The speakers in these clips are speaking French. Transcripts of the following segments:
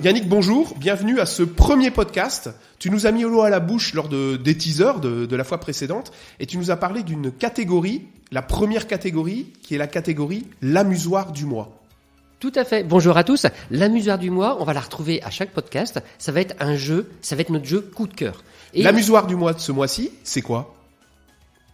Yannick, bonjour, bienvenue à ce premier podcast. Tu nous as mis l'eau à la bouche lors des teasers de la fois précédente et tu nous as parlé d'une catégorie, la première catégorie, qui est la catégorie l'amusoire du mois. Tout à fait. Bonjour à tous. L'amusoire du mois, on va la retrouver à chaque podcast. Ça va être un jeu, ça va être notre jeu coup de cœur. Et l'amusoire du mois de ce mois-ci, c'est quoi ?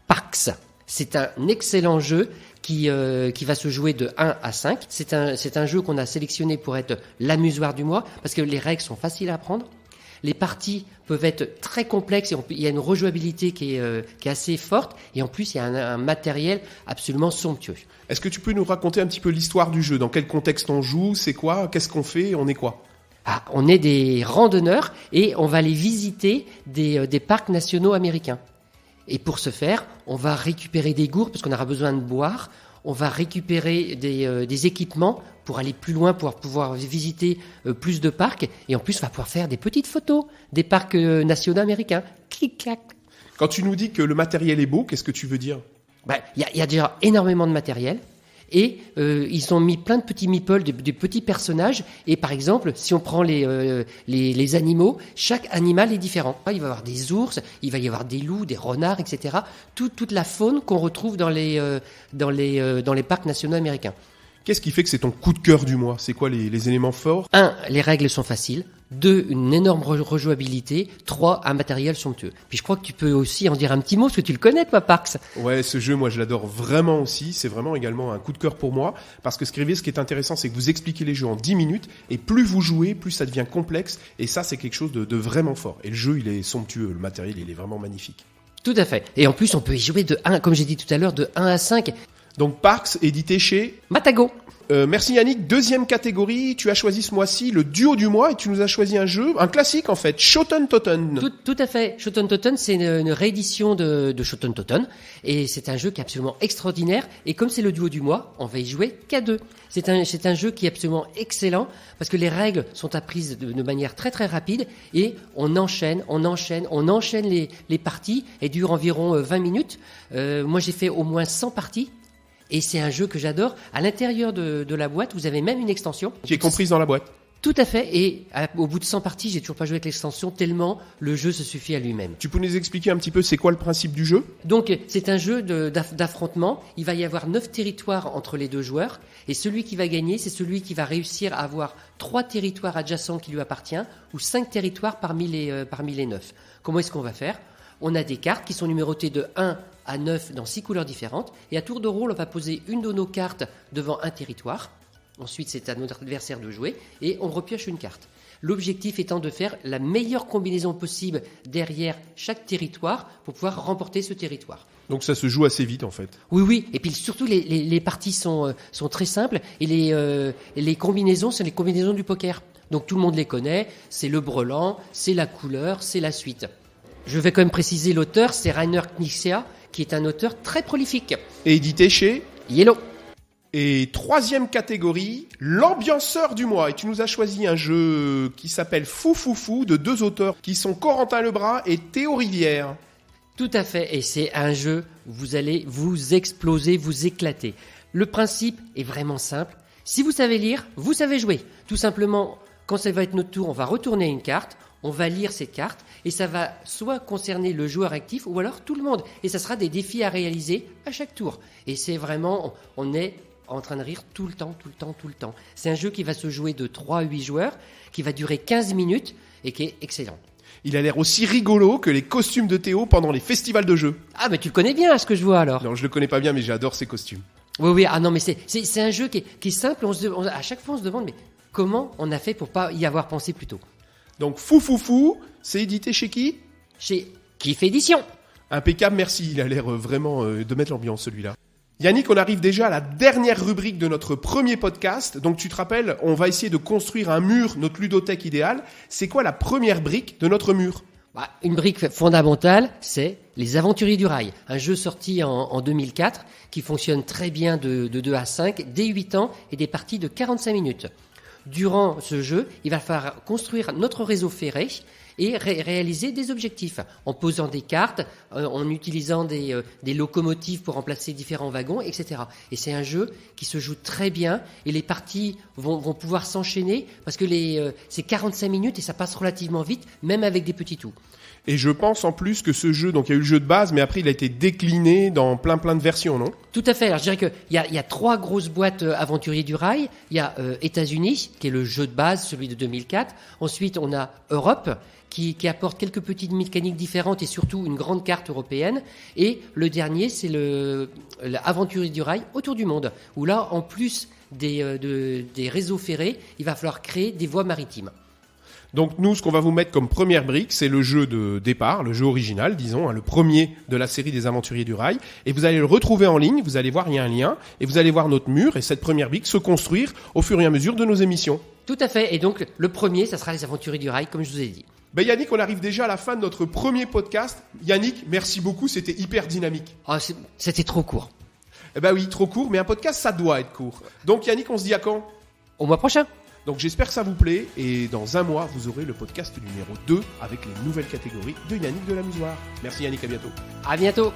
Parks. C'est un excellent jeu qui va se jouer de 1 à 5. C'est un jeu qu'on a sélectionné pour être l'amusoire du mois parce que les règles sont faciles à apprendre. Les parties peuvent être très complexes et il y a une rejouabilité qui est assez forte. Et en plus, il y a un matériel absolument somptueux. Est-ce que tu peux nous raconter un petit peu l'histoire du jeu ? Dans quel contexte on joue ? C'est quoi ? Qu'est-ce qu'on fait ? On est quoi ? On est des randonneurs et on va aller visiter des parcs nationaux américains. Et pour ce faire, on va récupérer des gourdes parce qu'on aura besoin de boire. On va récupérer des équipements pour aller plus loin, pour pouvoir visiter plus de parcs. Et en plus, on va pouvoir faire des petites photos des parcs nationaux américains. Clic-clac. Quand tu nous dis que le matériel est beau, qu'est-ce que tu veux dire ? Y a déjà énormément de matériel. Et ils ont mis plein de petits meeples, des petits personnages. Et par exemple, si on prend les animaux, chaque animal est différent. Il va y avoir des ours, il va y avoir des loups, des renards, etc. Toute la faune qu'on retrouve dans les parcs nationaux américains. Qu'est-ce qui fait que c'est ton coup de cœur du mois ? C'est quoi les éléments forts ? 1, les règles sont faciles. 2, une énorme rejouabilité. 3, un matériel somptueux. Puis je crois que tu peux aussi en dire un petit mot, parce que tu le connais, toi, Parks. Ouais, ce jeu, moi, je l'adore vraiment aussi. C'est vraiment également un coup de cœur pour moi. Parce que ce qui est intéressant, c'est que vous expliquez les jeux en 10 minutes. Et plus vous jouez, plus ça devient complexe. Et ça, c'est quelque chose de vraiment fort. Et le jeu, il est somptueux. Le matériel, il est vraiment magnifique. Tout à fait. Et en plus, on peut y jouer de 1, comme j'ai dit tout à l'heure, de 1 à 5. Donc Parks, édité chez Matagot. Merci Yannick. Deuxième catégorie, tu as choisi ce mois-ci le duo du mois et tu nous as choisi un jeu, un classique en fait, Shoten Totten. Tout à fait. Shoten Totten, c'est une réédition de Shoten Totten et c'est un jeu qui est absolument extraordinaire. Et comme c'est le duo du mois, on va y jouer qu'à 2. C'est un jeu qui est absolument excellent parce que les règles sont apprises de manière très très rapide et on enchaîne les parties et dure environ 20 minutes. Moi j'ai fait au moins 100 parties. Et c'est un jeu que j'adore. À l'intérieur de la boîte, vous avez même une extension. Qui est comprise dans la boîte. Tout à fait. Et au bout de 100 parties, j'ai toujours pas joué avec l'extension tellement le jeu se suffit à lui-même. Tu peux nous expliquer un petit peu c'est quoi le principe du jeu ? Donc, c'est un jeu d'affrontement. Il va y avoir 9 territoires entre les deux joueurs. Et celui qui va gagner, c'est celui qui va réussir à avoir 3 territoires adjacents qui lui appartiennent ou 5 territoires parmi les 9. Comment est-ce qu'on va faire ? On a des cartes qui sont numérotées de 1 à 9 dans 6 couleurs différentes. Et à tour de rôle, on va poser une de nos cartes devant un territoire. Ensuite, c'est à notre adversaire de jouer. Et on repioche une carte. L'objectif étant de faire la meilleure combinaison possible derrière chaque territoire pour pouvoir remporter ce territoire. Donc ça se joue assez vite en fait. Oui. Et puis surtout, les parties sont très simples. Et les combinaisons, c'est les combinaisons du poker. Donc tout le monde les connaît. C'est le brelan, c'est la couleur, c'est la suite. Je vais quand même préciser l'auteur, c'est Rainer Knizia, qui est un auteur très prolifique. Et édité chez Yellow. Et troisième catégorie, l'ambianceur du mois. Et tu nous as choisi un jeu qui s'appelle Fou Fou Fou de 2 auteurs qui sont Corentin Lebras et Théo Rivière. Tout à fait. Et c'est un jeu où vous allez vous exploser, vous éclater. Le principe est vraiment simple. Si vous savez lire, vous savez jouer. Tout simplement, quand ça va être notre tour, on va retourner une carte. On va lire cette carte et ça va soit concerner le joueur actif ou alors tout le monde. Et ça sera des défis à réaliser à chaque tour. Et c'est vraiment, on est en train de rire tout le temps. C'est un jeu qui va se jouer de 3 à 8 joueurs, qui va durer 15 minutes et qui est excellent. Il a l'air aussi rigolo que les costumes de Théo pendant les festivals de jeux. Ah, mais tu le connais bien, ce que je vois alors. Non, je le connais pas bien, mais j'adore ses costumes. Oui. Ah non, mais c'est un jeu qui est simple. À chaque fois, on se demande, mais comment on a fait pour pas y avoir pensé plus tôt ? Donc Fou Fou Fou, c'est édité chez qui ? Chez Kiff Édition. Impeccable, merci. Il a l'air vraiment de mettre l'ambiance celui-là. Yannick, on arrive déjà à la dernière rubrique de notre premier podcast. Donc tu te rappelles, on va essayer de construire un mur, notre ludothèque idéale. C'est quoi la première brique de notre mur ? Une brique fondamentale, c'est Les Aventuriers du Rail, un jeu sorti en 2004 qui fonctionne très bien de 2 à 5, dès 8 ans et des parties de 45 minutes. Durant ce jeu, il va falloir construire notre réseau ferré et réaliser des objectifs en posant des cartes, en utilisant des locomotives pour remplacer différents wagons, etc. Et c'est un jeu qui se joue très bien et les parties vont pouvoir s'enchaîner parce que c'est 45 minutes et ça passe relativement vite, même avec des petits tours. Et je pense en plus que ce jeu, donc il y a eu le jeu de base, mais après il a été décliné dans plein de versions, non ? Tout à fait. Alors je dirais qu'il y a 3 grosses boîtes Aventuriers du Rail. Il y a États-Unis, qui est le jeu de base, celui de 2004. Ensuite, on a Europe, qui apporte quelques petites mécaniques différentes et surtout une grande carte européenne. Et le dernier, c'est l'Aventurier du Rail autour du monde, où là, en plus des réseaux ferrés, il va falloir créer des voies maritimes. Donc nous, ce qu'on va vous mettre comme première brique, c'est le jeu de départ, le jeu original, disons, le premier de la série des Aventuriers du Rail. Et vous allez le retrouver en ligne, vous allez voir, il y a un lien, et vous allez voir notre mur et cette première brique se construire au fur et à mesure de nos émissions. Tout à fait. Et donc, le premier, ça sera les Aventuriers du Rail, comme je vous ai dit. Ben Yannick, on arrive déjà à la fin de notre premier podcast. Yannick, merci beaucoup, c'était hyper dynamique. Oh, c'était trop court. Eh ben oui, trop court, mais un podcast, ça doit être court. Donc Yannick, on se dit à quand ? Au mois prochain. Donc j'espère que ça vous plaît et dans un mois, vous aurez le podcast numéro 2 avec les nouvelles catégories de Yannick de la Musoire. Merci Yannick, à bientôt. À bientôt.